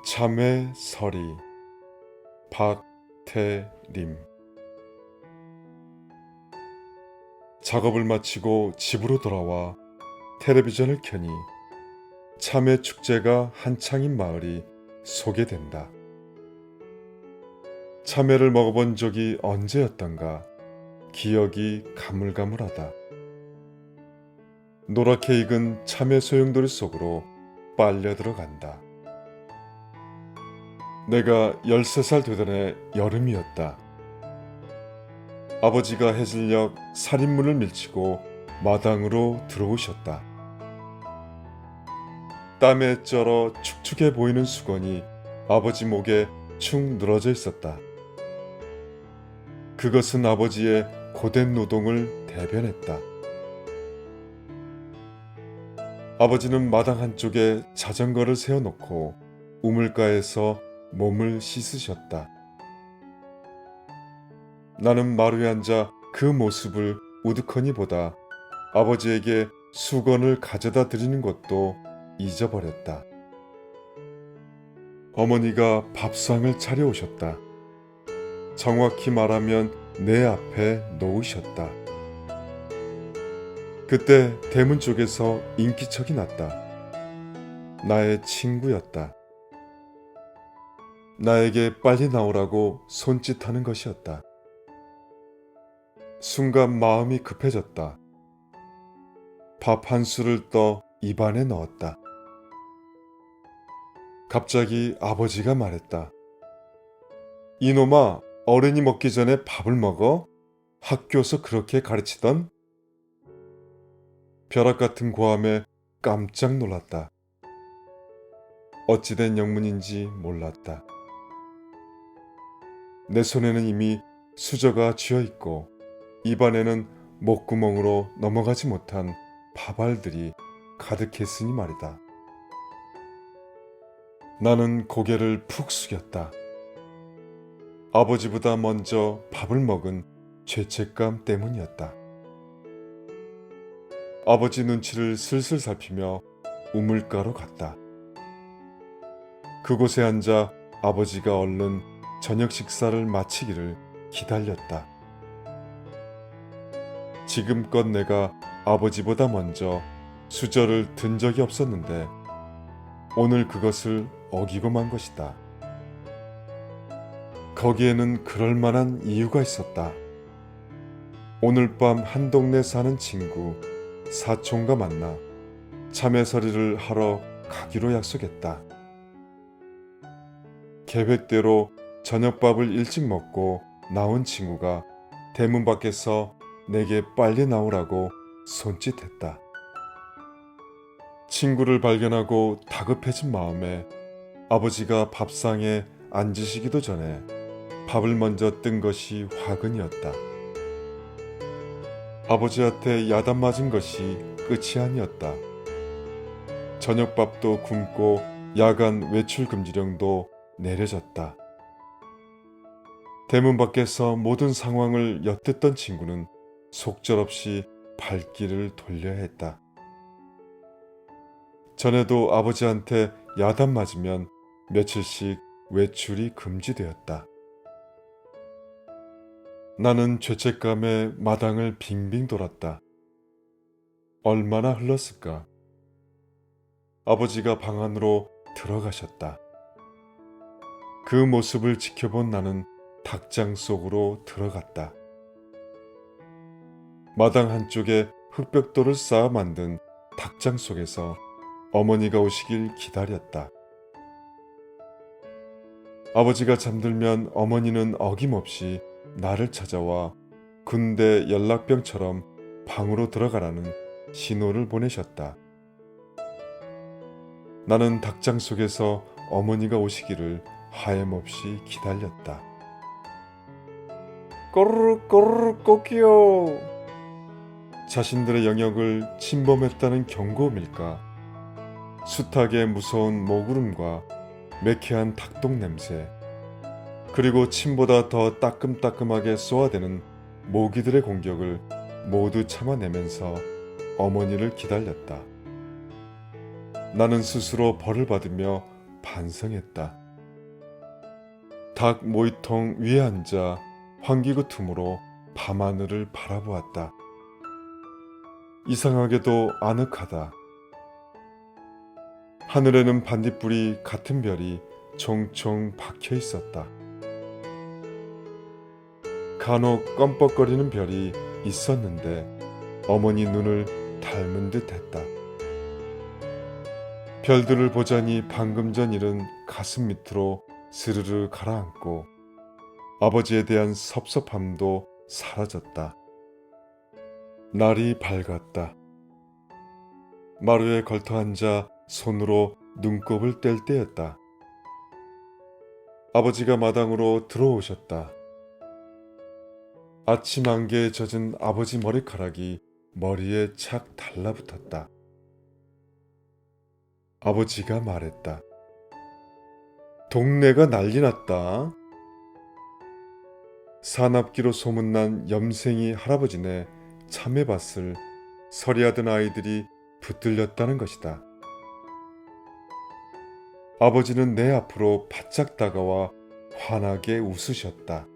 참외 서리 박태림. 작업을 마치고 집으로 돌아와 텔레비전을 켜니 참외 축제가 한창인 마을이 소개된다. 참외를 먹어본 적이 언제였던가 기억이 가물가물하다. 노랗게 익은 참외 소용돌이 속으로 빨려 들어간다. 내가 13살 되던 해 여름이었다. 아버지가 해질녘 살인문을 밀치고 마당으로 들어오셨다. 땀에 쩔어 축축해 보이는 수건이 아버지 목에 축 늘어져 있었다. 그것은 아버지의 고된 노동을 대변했다. 아버지는 마당 한쪽에 자전거를 세워놓고 우물가에서 몸을 씻으셨다. 나는 마루에 앉아 그 모습을 우두커니 보다 아버지에게 수건을 가져다 드리는 것도 잊어버렸다. 어머니가 밥상을 차려오셨다. 정확히 말하면 내 앞에 놓으셨다. 그때 대문 쪽에서 인기척이 났다. 나의 친구였다. 나에게 빨리 나오라고 손짓하는 것이었다. 순간 마음이 급해졌다. 밥 한 술을 떠 입안에 넣었다. 갑자기 아버지가 말했다. 이놈아, 어른이 먹기 전에 밥을 먹어? 학교에서 그렇게 가르치던? 벼락 같은 고함에 깜짝 놀랐다. 어찌된 영문인지 몰랐다. 내 손에는 이미 수저가 쥐어있고 입안에는 목구멍으로 넘어가지 못한 밥알들이 가득했으니 말이다. 나는 고개를 푹 숙였다. 아버지보다 먼저 밥을 먹은 죄책감 때문이었다. 아버지 눈치를 슬슬 살피며 우물가로 갔다. 그곳에 앉아 아버지가 얼른 저녁 식사를 마치기를 기다렸다. 지금껏 내가 아버지보다 먼저 수저를 든 적이 없었는데 오늘 그것을 어기고 만 것이다. 거기에는 그럴 만한 이유가 있었다. 오늘 밤 한 동네 사는 친구 사촌과 만나 참외서리를 하러 가기로 약속했다. 계획대로 저녁밥을 일찍 먹고 나온 친구가 대문 밖에서 내게 빨리 나오라고 손짓했다. 친구를 발견하고 다급해진 마음에 아버지가 밥상에 앉으시기도 전에 밥을 먼저 뜬 것이 화근이었다. 아버지한테 야단 맞은 것이 끝이 아니었다. 저녁밥도 굶고 야간 외출 금지령도 내려졌다. 대문 밖에서 모든 상황을 엿듣던 친구는 속절없이 발길을 돌려야 했다. 전에도 아버지한테 야단 맞으면 며칠씩 외출이 금지되었다. 나는 죄책감에 마당을 빙빙 돌았다. 얼마나 흘렀을까? 아버지가 방 안으로 들어가셨다. 그 모습을 지켜본 나는 닭장 속으로 들어갔다. 마당 한쪽에 흙벽돌을 쌓아 만든 닭장 속에서 어머니가 오시길 기다렸다. 아버지가 잠들면 어머니는 어김없이 나를 찾아와 군대 연락병처럼 방으로 들어가라는 신호를 보내셨다. 나는 닭장 속에서 어머니가 오시기를 하염없이 기다렸다. 꼬르륵 꼬르륵 꼬끼요. 자신들의 영역을 침범했다는 경고음일까? 숱하게 무서운 모구름과 매캐한 닭똥 냄새, 그리고 침보다 더 따끔따끔하게 쏘아대는 모기들의 공격을 모두 참아내면서 어머니를 기다렸다. 나는 스스로 벌을 받으며 반성했다. 닭 모이통 위에 앉아 환기구 틈으로 밤하늘을 바라보았다. 이상하게도 아늑하다. 하늘에는 반딧불이 같은 별이 총총 박혀 있었다. 간혹 껌뻑거리는 별이 있었는데 어머니 눈을 닮은 듯 했다. 별들을 보자니 방금 전 일은 가슴 밑으로 스르르 가라앉고 아버지에 대한 섭섭함도 사라졌다. 날이 밝았다. 마루에 걸터앉아 손으로 눈곱을 뗄 때였다. 아버지가 마당으로 들어오셨다. 아침 안개에 젖은 아버지 머리카락이 머리에 착 달라붙었다. 아버지가 말했다. 동네가 난리 났다. 사납기로 소문난 염생이 할아버지네 참외밭을 서리하던 아이들이 붙들렸다는 것이다. 아버지는 내 앞으로 바짝 다가와 환하게 웃으셨다.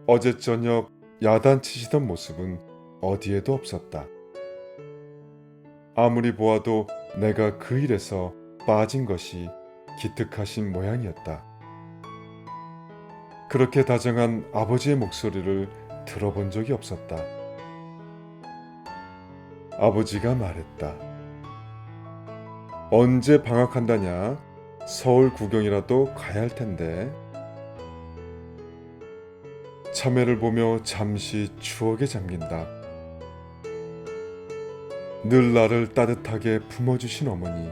어제 저녁 야단치시던 모습은 어디에도 없었다. 아무리 보아도 내가 그 일에서 빠진 것이 기특하신 모양이었다. 그렇게 다정한 아버지의 목소리를 들어본 적이 없었다. 아버지가 말했다. 언제 방학한다냐? 서울 구경이라도 가야 할 텐데. 참외를 보며 잠시 추억에 잠긴다. 늘 나를 따뜻하게 품어주신 어머니.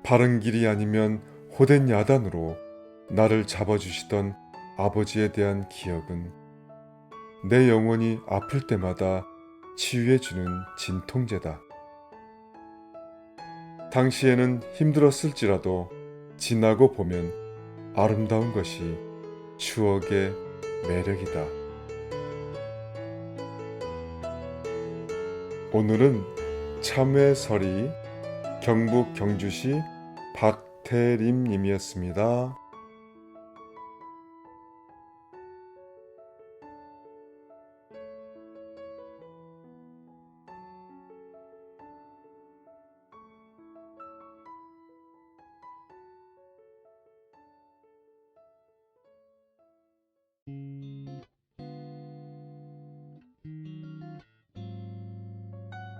바른 길이 아니면 호된 야단으로 나를 잡아주시던 아버지에 대한 기억은 내 영혼이 아플 때마다 치유해주는 진통제다. 당시에는 힘들었을지라도 지나고 보면 아름다운 것이 추억의 매력이다. 오늘은 참외서리 경북 경주시 박태림 님이었습니다.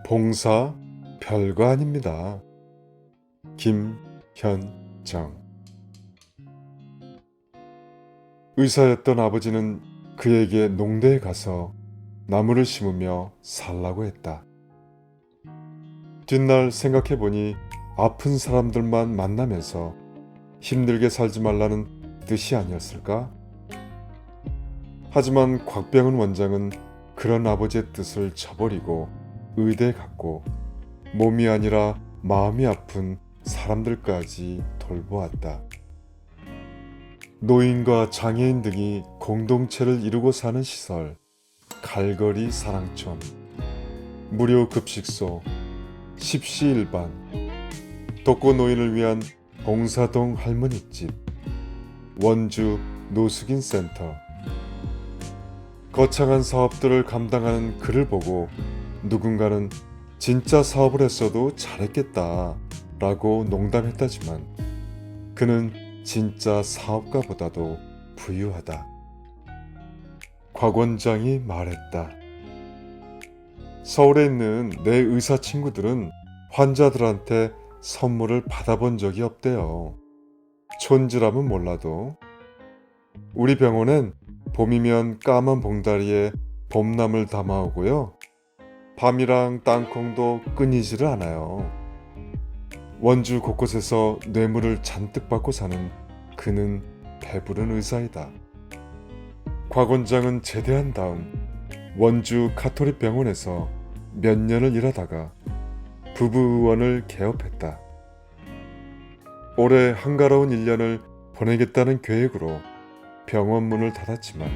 봉사 별거 아닙니다. 김현정. 의사였던 아버지는 그에게 농대에 가서 나무를 심으며 살라고 했다. 뒷날 생각해보니 아픈 사람들만 만나면서 힘들게 살지 말라는 뜻이 아니었을까? 하지만 곽병은 원장은 그런 아버지의 뜻을 저버리고 의대에 갔고 몸이 아니라 마음이 아픈 사람들까지 돌보았다. 노인과 장애인 등이 공동체를 이루고 사는 시설, 갈거리 사랑촌, 무료 급식소, 십시일반, 독거노인을 위한 봉사동 할머니집, 원주 노숙인 센터, 거창한 사업들을 감당하는 그를 보고 누군가는 진짜 사업을 했어도 잘했겠다 라고 농담했다지만 그는 진짜 사업가보다도 부유하다. 곽 원장이 말했다. 서울에 있는 내 의사 친구들은 환자들한테 선물을 받아본 적이 없대요. 촌지라면 몰라도. 우리 병원엔 봄이면 까만 봉다리에 봄나물 담아오고요. 밤이랑 땅콩도 끊이지를 않아요. 원주 곳곳에서 뇌물을 잔뜩 받고 사는 그는 배부른 의사이다. 곽 원장은 제대한 다음 원주 카톨릭 병원에서 몇 년을 일하다가 부부의원을 개업했다. 올해 한가로운 1년을 보내겠다는 계획으로 병원 문을 닫았지만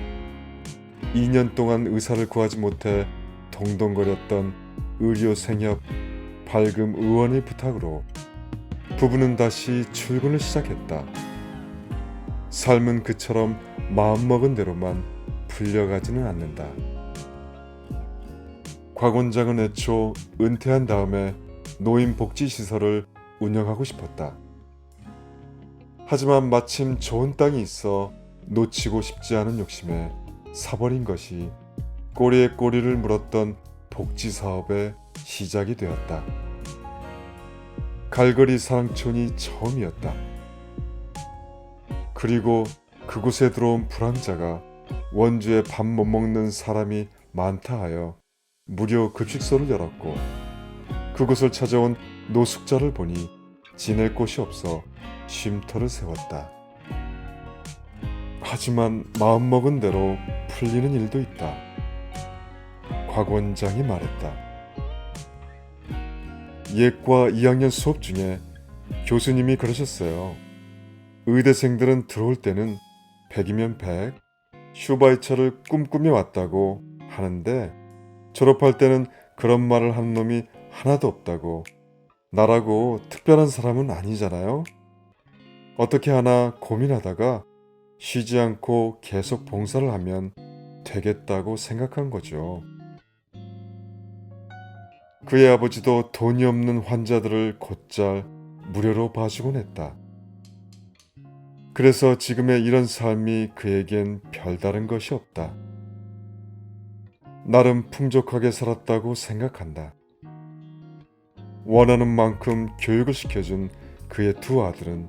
2년 동안 의사를 구하지 못해 동동거렸던 의료생협 밝음 의원의 부탁으로 부부는 다시 출근을 시작했다. 삶은 그처럼 마음먹은 대로만 풀려가지는 않는다. 곽 원장은 애초 은퇴한 다음에 노인복지시설을 운영하고 싶었다. 하지만 마침 좋은 땅이 있어 놓치고 싶지 않은 욕심에 사버린 것이 꼬리에 꼬리를 물었던 복지사업의 시작이 되었다. 갈거리 사랑촌이 처음이었다. 그리고 그곳에 들어온 불황자가 원주에 밥 못 먹는 사람이 많다 하여 무료 급식소를 열었고, 그곳을 찾아온 노숙자를 보니 지낼 곳이 없어 쉼터를 세웠다. 하지만 마음먹은 대로 풀리는 일도 있다. 곽 원장이 말했다. 예과 2학년 수업 중에 교수님이 그러셨어요. 의대생들은 들어올 때는 100이면 100, 슈바이처를 꿈꾸며 왔다고 하는데 졸업할 때는 그런 말을 하는 놈이 하나도 없다고. 나라고 특별한 사람은 아니잖아요. 어떻게 하나 고민하다가 쉬지 않고 계속 봉사를 하면 되겠다고 생각한 거죠. 그의 아버지도 돈이 없는 환자들을 곧잘 무료로 봐주곤 했다. 그래서 지금의 이런 삶이 그에겐 별다른 것이 없다. 나름 풍족하게 살았다고 생각한다. 원하는 만큼 교육을 시켜준 그의 두 아들은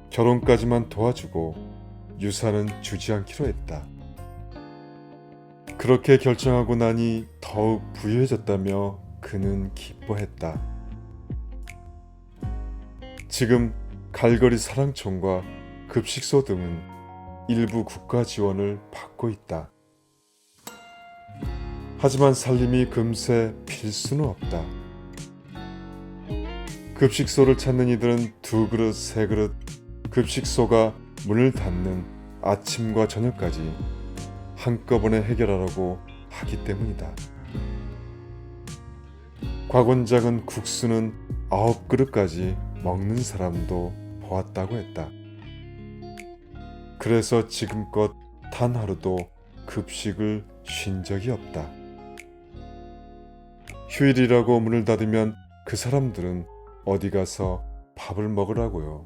결혼까지만 도와주고 유산은 주지 않기로 했다. 그렇게 결정하고 나니 더욱 부유해졌다며 그는 기뻐했다. 지금 갈거리 사랑촌과 급식소 등은 일부 국가 지원을 받고 있다. 하지만 살림이 금세 필수는 없다. 급식소를 찾는 이들은 2그릇, 3그릇 급식소가 문을 닫는 아침과 저녁까지 한꺼번에 해결하라고 하기 때문이다. 곽 원장은 국수는 9그릇까지 먹는 사람도 보았다고 했다. 그래서 지금껏 단 하루도 급식을 쉰 적이 없다. 휴일이라고 문을 닫으면 그 사람들은 어디 가서 밥을 먹으라고요.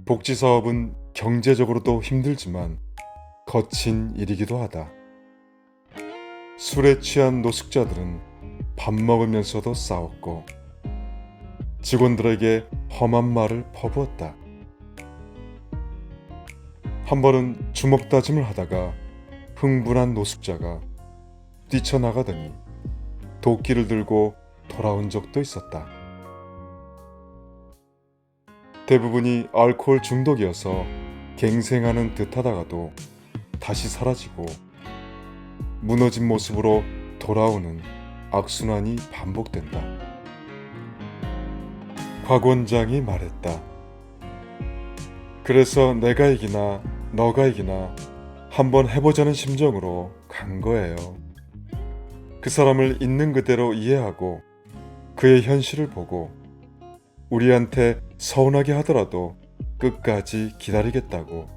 복지사업은 경제적으로도 힘들지만 거친 일이기도 하다. 술에 취한 노숙자들은 밥 먹으면서도 싸웠고 직원들에게 험한 말을 퍼부었다. 한 번은 주먹 다짐을 하다가 흥분한 노숙자가 뛰쳐나가더니 도끼를 들고 돌아온 적도 있었다. 대부분이 알코올 중독이어서 갱생하는 듯하다가도 다시 사라지고 무너진 모습으로 돌아오는 악순환이 반복된다. 곽 원장이 말했다. 그래서 내가 이기나 너가 이기나 한번 해보자는 심정으로 간 거예요. 그 사람을 있는 그대로 이해하고 그의 현실을 보고 우리한테 서운하게 하더라도 끝까지 기다리겠다고.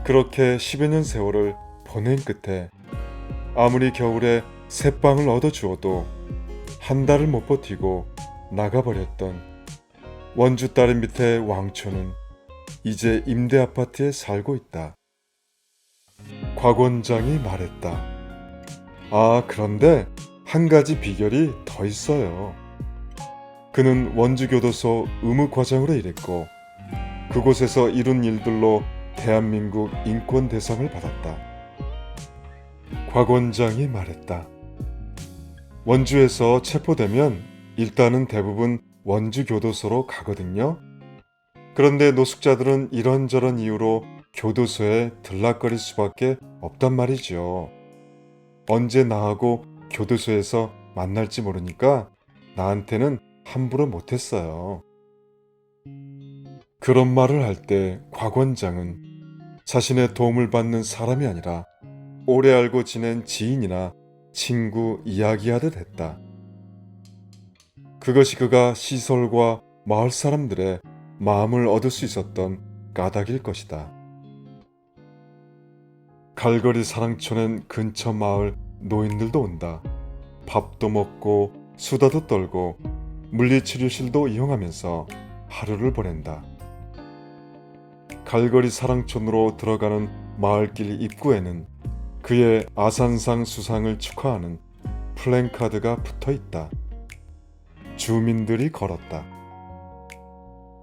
그렇게 10여 년 세월을 보낸 끝에 아무리 겨울에 새빵을 얻어주어도 한 달을 못 버티고 나가버렸던 원주 다리 밑에 왕초는 이제 임대 아파트에 살고 있다. 곽 원장이 말했다. 아, 그런데 한 가지 비결이 더 있어요. 그는 원주교도소 의무과장으로 일했고 그곳에서 이룬 일들로 대한민국 인권대상을 받았다. 곽 원장이 말했다. 원주에서 체포되면 일단은 대부분 원주교도소로 가거든요. 그런데 노숙자들은 이런저런 이유로 교도소에 들락거릴 수밖에 없단 말이죠. 언제 나하고 교도소에서 만날지 모르니까 나한테는 함부로 못했어요. 그런 말을 할 때 곽 원장은 자신의 도움을 받는 사람이 아니라 오래 알고 지낸 지인이나 친구 이야기하듯 했다. 그것이 그가 시설과 마을 사람들의 마음을 얻을 수 있었던 까닭일 것이다. 갈거리 사랑촌엔 근처 마을 노인들도 온다. 밥도 먹고 수다도 떨고 물리치료실도 이용하면서 하루를 보낸다. 갈거리 사랑촌으로 들어가는 마을길 입구에는 그의 아산상 수상을 축하하는 플랜카드가 붙어 있다. 주민들이 걸었다.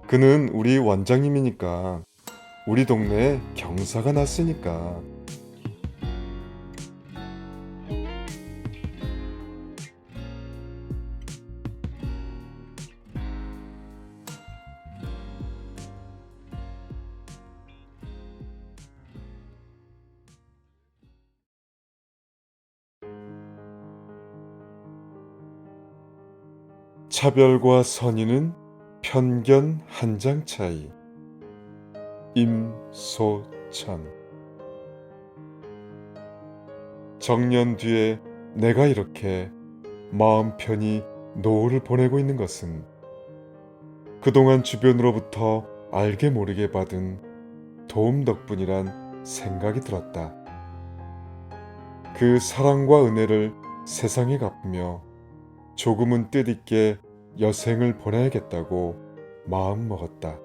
그는 우리 원장님이니까, 우리 동네에 경사가 났으니까. 차별과 선의는 편견 한 장 차이. 임소천. 정년 뒤에 내가 이렇게 마음 편히 노후를 보내고 있는 것은 그동안 주변으로부터 알게 모르게 받은 도움 덕분이란 생각이 들었다. 그 사랑과 은혜를 세상에 갚으며 조금은 뜻있게 여생을 보내야겠다고 마음먹었다.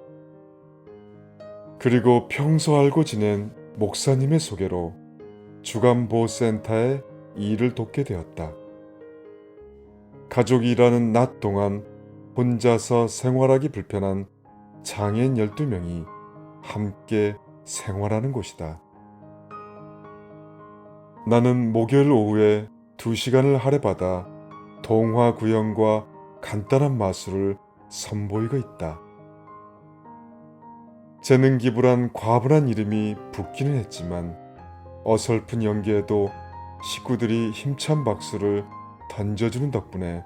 그리고 평소 알고 지낸 목사님의 소개로 주간보호센터에 일을 돕게 되었다. 가족이 일하는 낮 동안 혼자서 생활하기 불편한 장애인 12명이 함께 생활하는 곳이다. 나는 목요일 오후에 2시간을 할애받아 동화 구형과 간단한 마술을 선보이고 있다. 재능 기부란 과분한 이름이 붙기는 했지만 어설픈 연기에도 식구들이 힘찬 박수를 던져주는 덕분에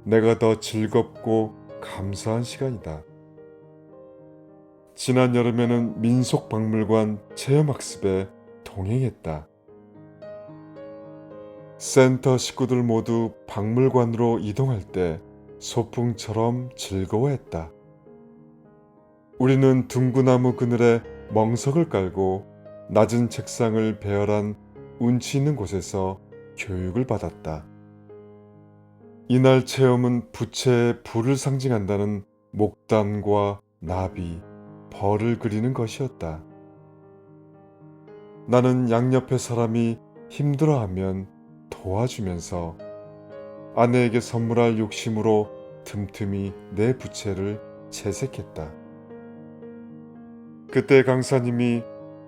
내가 더 즐겁고 감사한 시간이다. 지난 여름에는 민속박물관 체험학습에 동행했다. 센터 식구들 모두 박물관으로 이동할 때 소풍처럼 즐거워했다. 우리는 둥구나무 그늘에 멍석을 깔고 낮은 책상을 배열한 운치 있는 곳에서 교육을 받았다. 이날 체험은 부채에 불을 상징한다는 목단과 나비, 벌을 그리는 것이었다. 나는 양옆의 사람이 힘들어하면 도와주면서 아내에게 선물할 욕심으로 틈틈이 내 부채를 채색했다. 그때 강사님이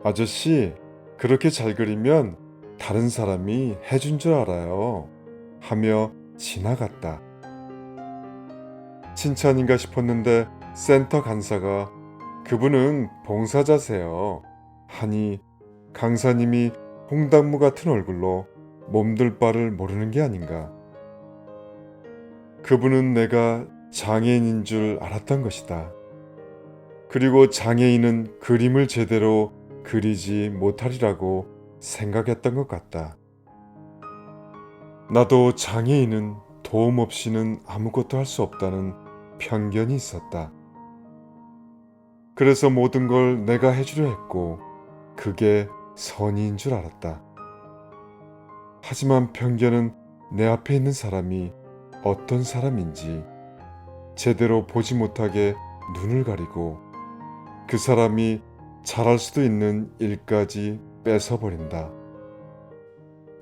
"아저씨, 그렇게 잘 그리면 다른 사람이 해준 줄 알아요" 하며 지나갔다. 칭찬인가 싶었는데 센터 간사가 "그분은 봉사자세요" 하니 강사님이 홍당무 같은 얼굴로 몸둘 바를 모르는 게 아닌가. 그분은 내가 장애인인 줄 알았던 것이다. 그리고 장애인은 그림을 제대로 그리지 못하리라고 생각했던 것 같다. 나도 장애인은 도움 없이는 아무것도 할 수 없다는 편견이 있었다. 그래서 모든 걸 내가 해주려 했고 그게 선의인 줄 알았다. 하지만 편견은 내 앞에 있는 사람이 어떤 사람인지 제대로 보지 못하게 눈을 가리고 그 사람이 잘할 수도 있는 일까지 뺏어버린다.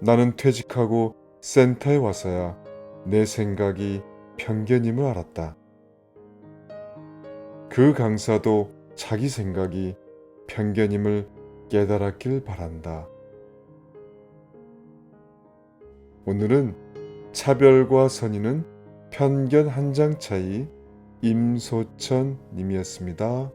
나는 퇴직하고 센터에 와서야 내 생각이 편견임을 알았다. 그 강사도 자기 생각이 편견임을 깨달았길 바란다. 오늘은 차별과 선의는 편견 한 장 차이 임소천 님이었습니다.